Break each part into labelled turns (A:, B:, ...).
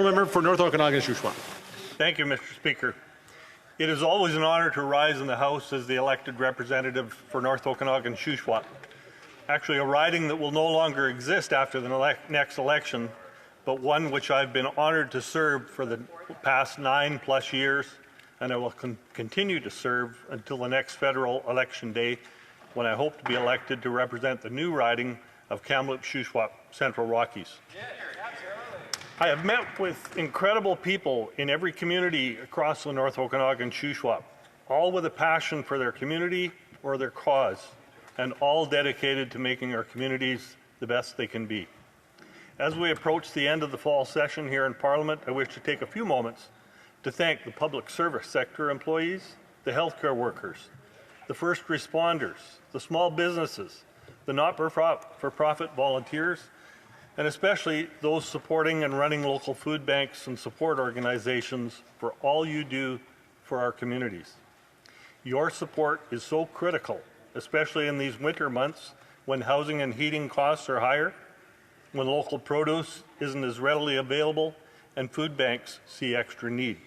A: Member for North Okanagan-Shuswap.
B: Thank you, Mr. Speaker. It is always an honour to rise in the House as the elected representative for North Okanagan-Shuswap. Actually, a riding that will no longer exist after the next election, but one which I've been honoured to serve for the past 9+ years, and I will continue to serve until the next federal election day, when I hope to be elected to represent the new riding of Kamloops-Shuswap Central Rockies. I have met with incredible people in every community across the North Okanagan-Shuswap, all with a passion for their community or their cause, and all dedicated to making our communities the best they can be. As we approach the end of the fall session here in Parliament, I wish to take a few moments to thank the public service sector employees, the healthcare workers, the first responders, the small businesses, the not-for-profit volunteers, and especially those supporting and running local food banks and support organizations for all you do for our communities. Your support is so critical, especially in these winter months when housing and heating costs are higher, when local produce isn't as readily available, and food banks see extra need.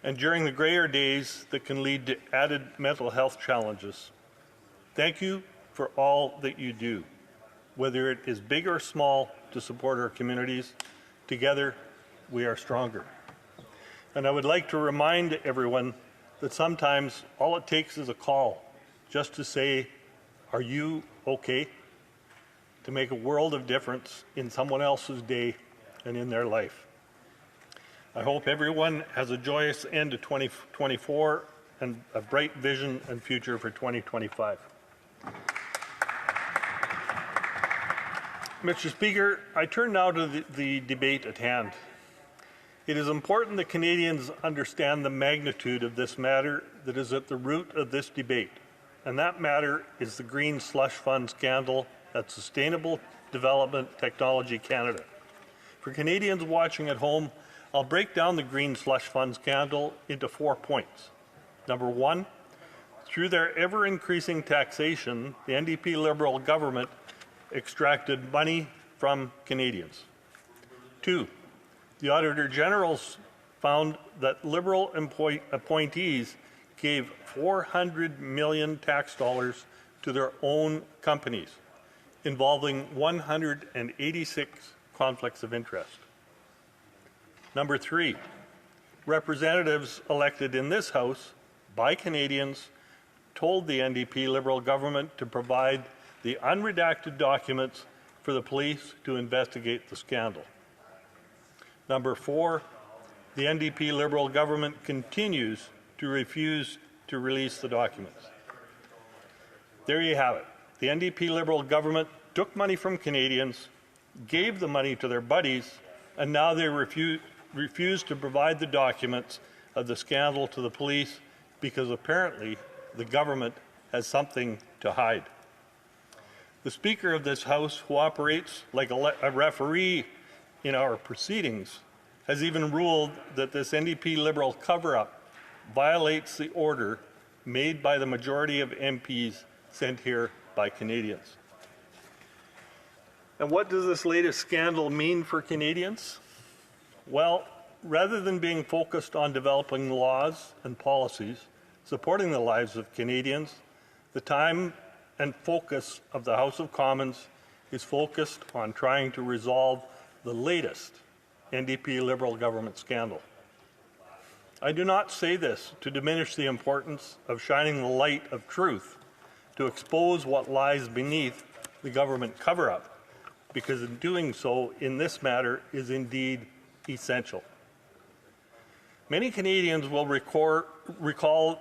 B: And during the grayer days that can lead to added mental health challenges. Thank you for all that you do. Whether it is big or small, to support our communities. Together, we are stronger. And I would like to remind everyone that sometimes all it takes is a call, just to say, "Are you okay?" to make a world of difference in someone else's day and in their life. I hope everyone has a joyous end to 2024 and a bright vision and future for 2025. Mr. Speaker, I turn now to the debate at hand. It is important that Canadians understand the magnitude of this matter that is at the root of this debate, and that matter is the green slush fund scandal at Sustainable Development Technology Canada. For Canadians watching at home, I'll break down the green slush fund scandal into 4 points. Number one, through their ever-increasing taxation, the NDP-Liberal government extracted money from Canadians. 2, the Auditor General's found that Liberal appointees gave $400 million tax dollars to their own companies, involving 186 conflicts of interest. Number 3, representatives elected in this House by Canadians told the NDP-Liberal government to provide the unredacted documents for the police to investigate the scandal. Number 4, the NDP-Liberal government continues to refuse to release the documents. There you have it. The NDP-Liberal government took money from Canadians, gave the money to their buddies, and now they refuse to provide the documents of the scandal to the police because apparently the government has something to hide. The Speaker of this House, who operates like a referee in our proceedings, has even ruled that this NDP-Liberal cover-up violates the order made by the majority of MPs sent here by Canadians. And what does this latest scandal mean for Canadians? Well, rather than being focused on developing laws and policies supporting the lives of Canadians, the time and focus of the House of Commons is focused on trying to resolve the latest NDP-Liberal government scandal. I do not say this to diminish the importance of shining the light of truth to expose what lies beneath the government cover-up, because in doing so in this matter is indeed essential. Many Canadians will recall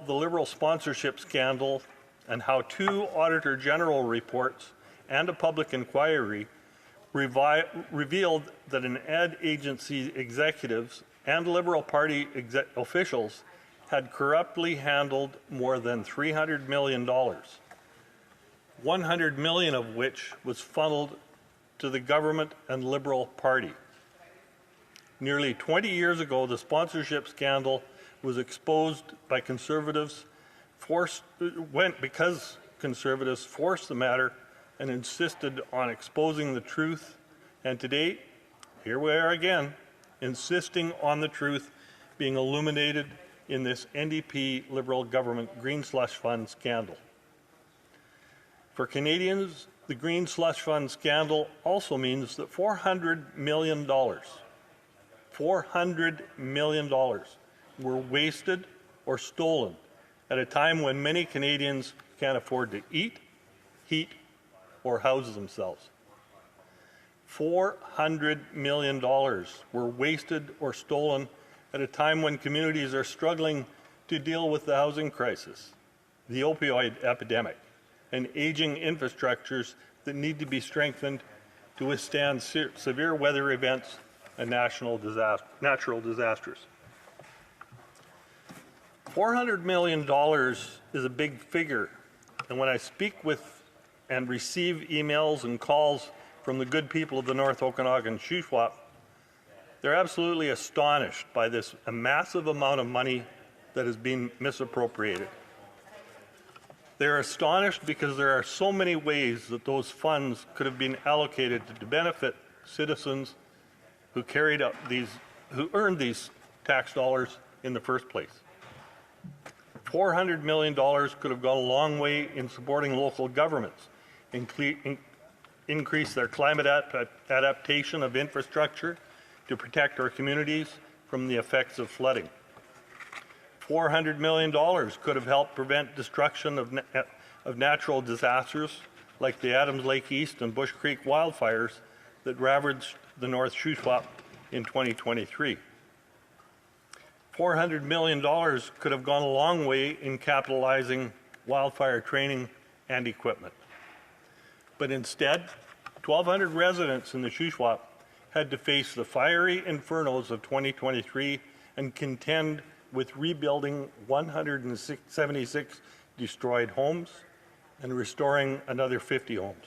B: the Liberal sponsorship scandal and how 2 Auditor General reports and a public inquiry revealed that an ad agency executives and Liberal Party officials had corruptly handled more than $300 million, $100 million of which was funneled to the government and Liberal Party. Nearly 20 years ago, the sponsorship scandal was exposed by Conservatives because Conservatives forced the matter and insisted on exposing the truth. And today, here we are again, insisting on the truth being illuminated in this NDP-Liberal government green slush fund scandal. For Canadians, the green slush fund scandal also means that $400 million were wasted or stolen at a time when many Canadians can't afford to eat, heat, or house themselves. $400 million were wasted or stolen at a time when communities are struggling to deal with the housing crisis, the opioid epidemic, and aging infrastructures that need to be strengthened to withstand severe weather events and natural disasters. $400 million is a big figure, and when I speak with and receive emails and calls from the good people of the North Okanagan Shuswap, they're absolutely astonished by this massive amount of money that has been misappropriated. They're astonished because there are so many ways that those funds could have been allocated to benefit citizens who earned these tax dollars in the first place. $400 million could have gone a long way in supporting local governments, increase their climate adaptation of infrastructure to protect our communities from the effects of flooding. $400 million could have helped prevent destruction of natural disasters like the Adams Lake East and Bush Creek wildfires that ravaged the North Shuswap in 2023. $400 million could have gone a long way in capitalizing wildfire training and equipment. But instead, 1,200 residents in the Shuswap had to face the fiery infernos of 2023 and contend with rebuilding 176 destroyed homes and restoring another 50 homes.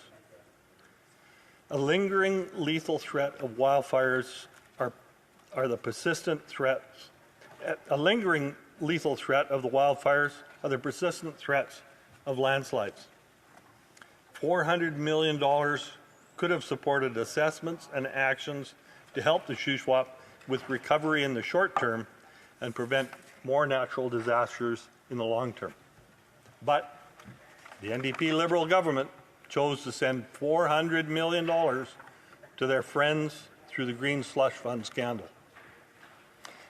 B: A lingering lethal threat of wildfires are the persistent threats. A lingering lethal threat of the wildfires are the persistent threats of landslides. $400 million could have supported assessments and actions to help the Shuswap with recovery in the short term and prevent more natural disasters in the long term. But the NDP-Liberal government chose to send $400 million to their friends through the Green Slush Fund scandal.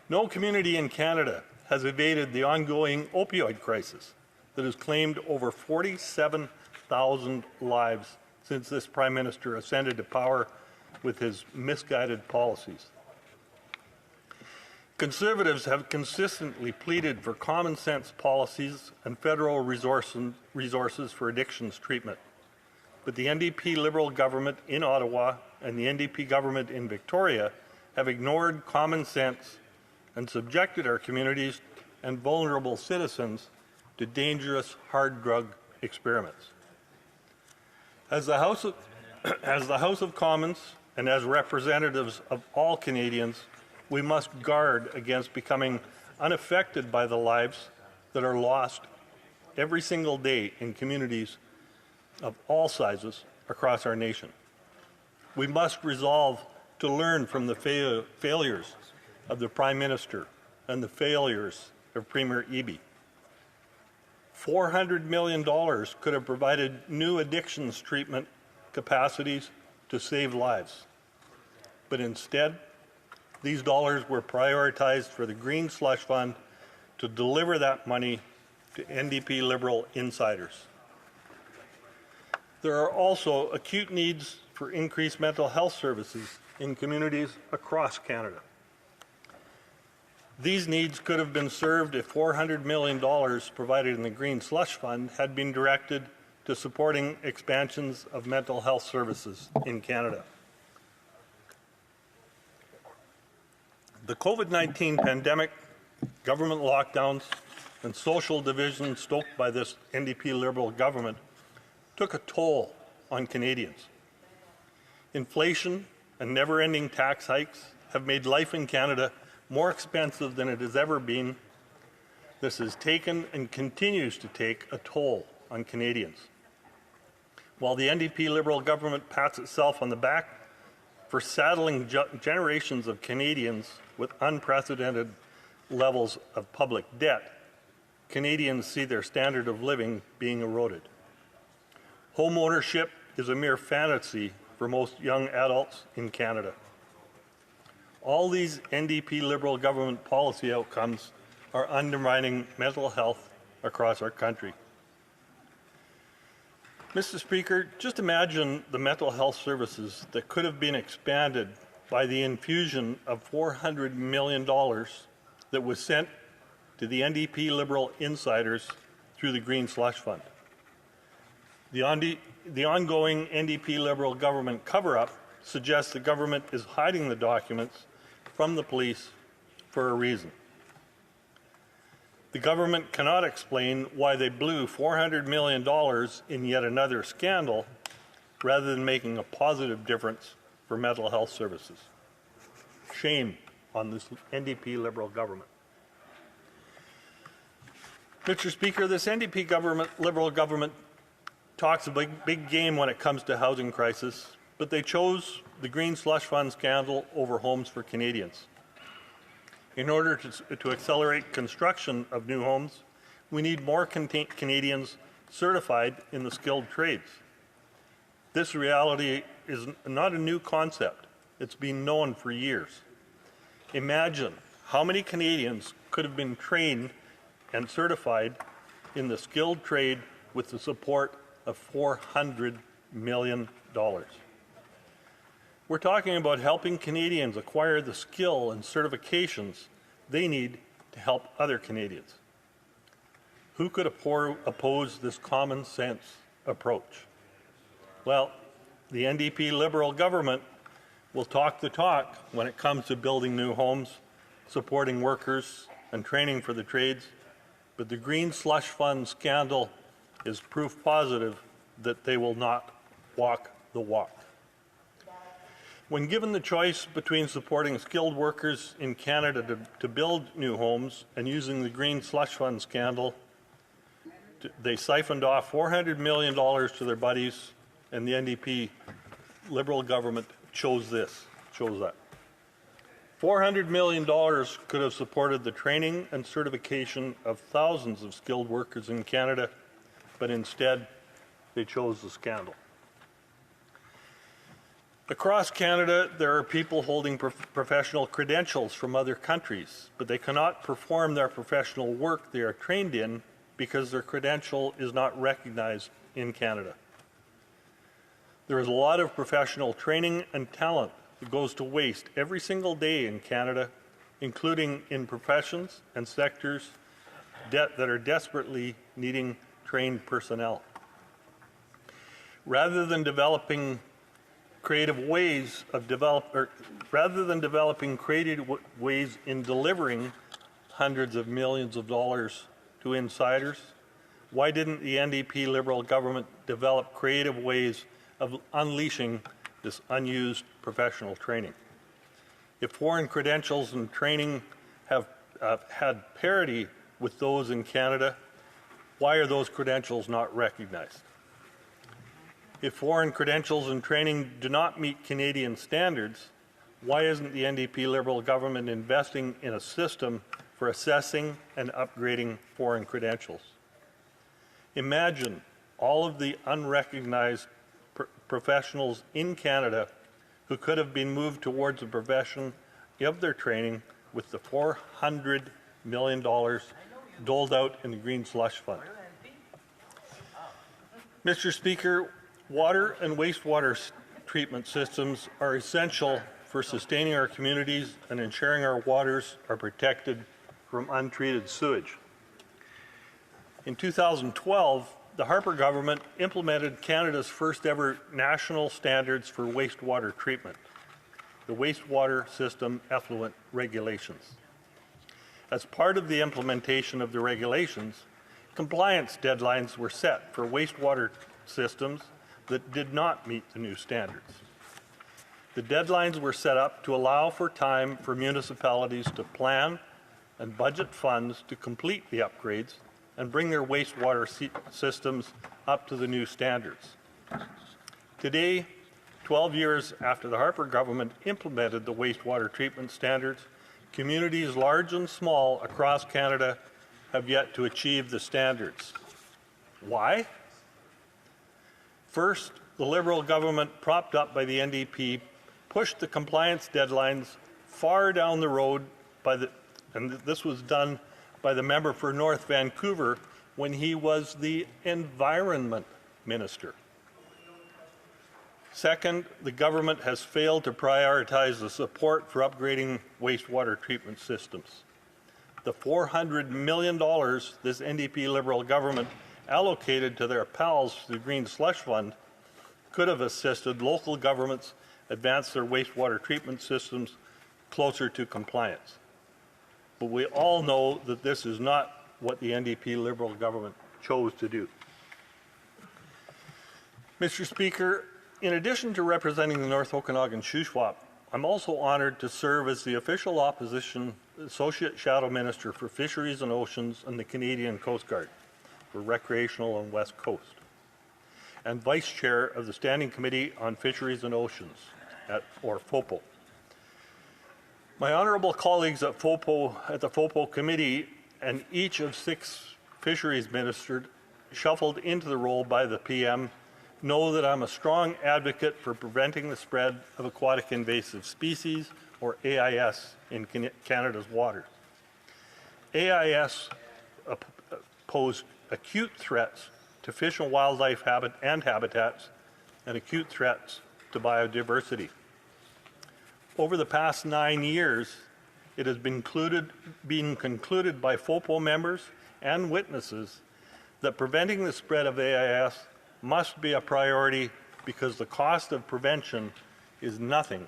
B: No community in Canada has evaded the ongoing opioid crisis that has claimed over 47,000 lives since this Prime Minister ascended to power with his misguided policies. Conservatives have consistently pleaded for common sense policies and federal resources for addictions treatment. But the NDP-Liberal government in Ottawa and the NDP government in Victoria have ignored common sense and subjected our communities and vulnerable citizens to dangerous hard drug experiments. As the House of Commons and as representatives of all Canadians, we must guard against becoming unaffected by the lives that are lost every single day in communities of all sizes across our nation. We must resolve to learn from the failures of the Prime Minister and the failures of Premier Eby. $400 million could have provided new addictions treatment capacities to save lives. But instead, these dollars were prioritized for the Green Slush Fund to deliver that money to NDP-Liberal insiders. There are also acute needs for increased mental health services in communities across Canada. These needs could have been served if $400 million provided in the Green Slush Fund had been directed to supporting expansions of mental health services in Canada. The COVID-19 pandemic, government lockdowns, and social division stoked by this NDP-Liberal government took a toll on Canadians. Inflation and never-ending tax hikes have made life in Canada more expensive than it has ever been. This has taken and continues to take a toll on Canadians. While the NDP-Liberal government pats itself on the back, for saddling generations of Canadians with unprecedented levels of public debt, Canadians see their standard of living being eroded. Home ownership is a mere fantasy for most young adults in Canada. All these NDP-Liberal government policy outcomes are undermining mental health across our country. Mr. Speaker, just imagine the mental health services that could have been expanded by the infusion of $400 million that was sent to the NDP-Liberal insiders through the Green Slush Fund. The ongoing NDP-Liberal government cover-up suggests the government is hiding the documents from the police for a reason. The government cannot explain why they blew $400 million in yet another scandal rather than making a positive difference for mental health services. Shame on this NDP-Liberal government. Mr. Speaker, this NDP-Liberal government talks a big game when it comes to housing crisis, but they chose the Green Slush Fund scandal over homes for Canadians. In order to accelerate construction of new homes, we need more Canadians certified in the skilled trades. This reality is not a new concept. It's been known for years. Imagine how many Canadians could have been trained and certified in the skilled trade with the support of $400 million. We're talking about helping Canadians acquire the skill and certifications they need to help other Canadians. Who could oppose this common sense approach? Well, the NDP-Liberal government will talk the talk when it comes to building new homes, supporting workers, and training for the trades, but the Green Slush Fund scandal is proof positive that they will not walk the walk. When given the choice between supporting skilled workers in Canada to build new homes and using the Green Slush Fund scandal, they siphoned off $400 million to their buddies, and the NDP Liberal government chose that. $400 million could have supported the training and certification of thousands of skilled workers in Canada, but instead they chose the scandal. Across Canada, there are people holding professional credentials from other countries, but they cannot perform their professional work they are trained in because their credential is not recognized in Canada. There is a lot of professional training and talent that goes to waste every single day in Canada, including in professions and sectors that are desperately needing trained personnel. Rather than developing creative ways in delivering hundreds of millions of dollars to insiders, why didn't the NDP Liberal government develop creative ways of unleashing this unused professional training? If foreign credentials and training have had parity with those in Canada, why are those credentials not recognized? If foreign credentials and training do not meet Canadian standards, why isn't the NDP Liberal government investing in a system for assessing and upgrading foreign credentials? Imagine all of the unrecognized professionals in Canada who could have been moved towards the profession of their training with the $400 million doled out in the Green Slush Fund. Mr. Speaker, water and wastewater treatment systems are essential for sustaining our communities and ensuring our waters are protected from untreated sewage. In 2012, the Harper government implemented Canada's first ever national standards for wastewater treatment, the Wastewater System Effluent Regulations. As part of the implementation of the regulations, compliance deadlines were set for wastewater systems that did not meet the new standards. The deadlines were set up to allow for time for municipalities to plan and budget funds to complete the upgrades and bring their wastewater systems up to the new standards. Today, 12 years after the Harper government implemented the wastewater treatment standards, communities large and small across Canada have yet to achieve the standards. Why? First, the Liberal government, propped up by the NDP, pushed the compliance deadlines far down the road and this was done by the member for North Vancouver when he was the Environment Minister. Second, the government has failed to prioritize the support for upgrading wastewater treatment systems. The $400 million this NDP-Liberal government allocated to their pals, the Green Slush Fund, could have assisted local governments advance their wastewater treatment systems closer to compliance. But we all know that this is not what the NDP-Liberal government chose to do. Mr. Speaker, in addition to representing the North Okanagan Shuswap, I'm also honored to serve as the official opposition Associate Shadow Minister for Fisheries and Oceans and the Canadian Coast Guard for Recreational and West Coast, and Vice Chair of the Standing Committee on Fisheries and Oceans, or FOPO. My honourable colleagues at the FOPO Committee and each of 6 fisheries ministers shuffled into the role by the PM know that I'm a strong advocate for preventing the spread of aquatic invasive species, or AIS, in Canada's waters. AIS pose acute threats to fish and wildlife habitats and acute threats to biodiversity. Over the past 9 years, it has been concluded by FOPO members and witnesses that preventing the spread of AIS must be a priority because the cost of prevention is nothing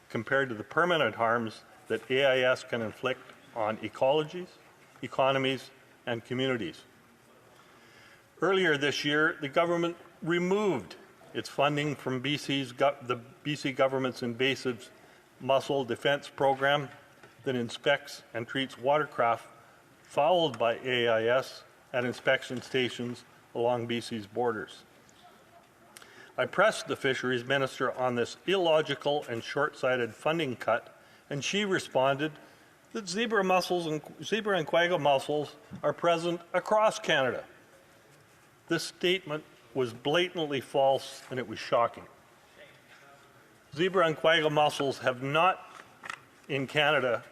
B: compared to the permanent harms that AIS can inflict on ecologies, economies, and communities. Earlier this year, the government removed its funding from the BC government's invasive mussel defense program that inspects and treats watercraft fouled by AIS at inspection stations along BC's borders. I pressed the Fisheries Minister on this illogical and short-sighted funding cut, and she responded that zebra and quagga mussels are present across Canada. This statement was blatantly false, and it was shocking. Zebra and quagga mussels have not, in Canada,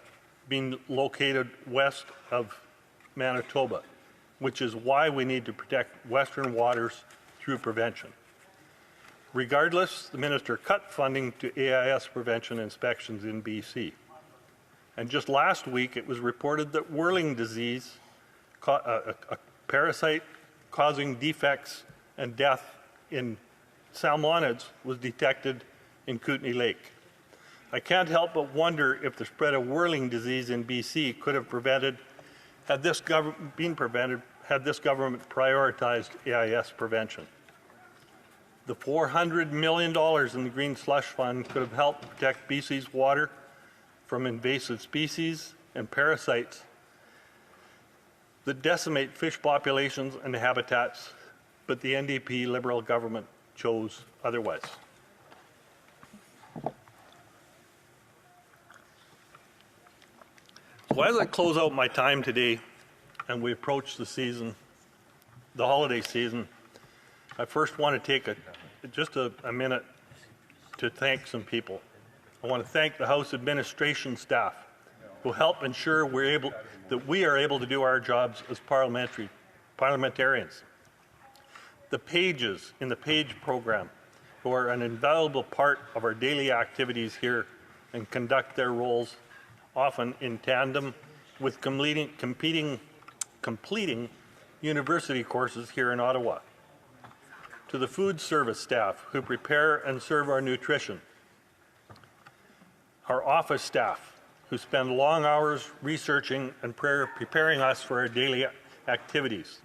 B: been located west of Manitoba, which is why we need to protect Western waters through prevention. Regardless, the minister cut funding to AIS prevention inspections in BC. And just last week, it was reported that whirling disease, a parasite causing defects and death in salmonids, was detected in Kootenay Lake. I can't help but wonder if the spread of whirling disease in BC could have had this government prioritized AIS prevention. The $400 million in the Green Slush Fund could have helped protect BC's water from invasive species and parasites that decimate fish populations and habitats, but the NDP-Liberal government chose otherwise. So as I close out my time today and we approach the holiday season, I first want to take just a minute to thank some people. I want to thank the House administration staff who help ensure that we are able to do our jobs as parliamentarians. The pages in the PAGE program, who are an invaluable part of our daily activities here and conduct their roles often in tandem with completing university courses here in Ottawa. To the food service staff who prepare and serve our nutrition. Our office staff who spend long hours researching and preparing us for our daily activities.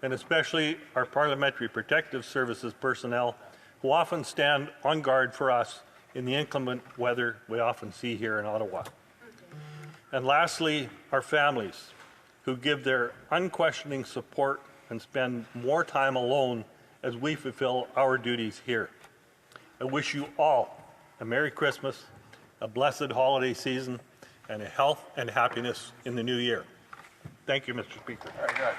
B: And especially our Parliamentary Protective Services personnel who often stand on guard for us in the inclement weather we often see here in Ottawa. And lastly, our families who give their unquestioning support and spend more time alone as we fulfill our duties here. I wish you all a Merry Christmas, a blessed holiday season, and a health and happiness in the new year. Thank you, Mr. Speaker.
C: Very good.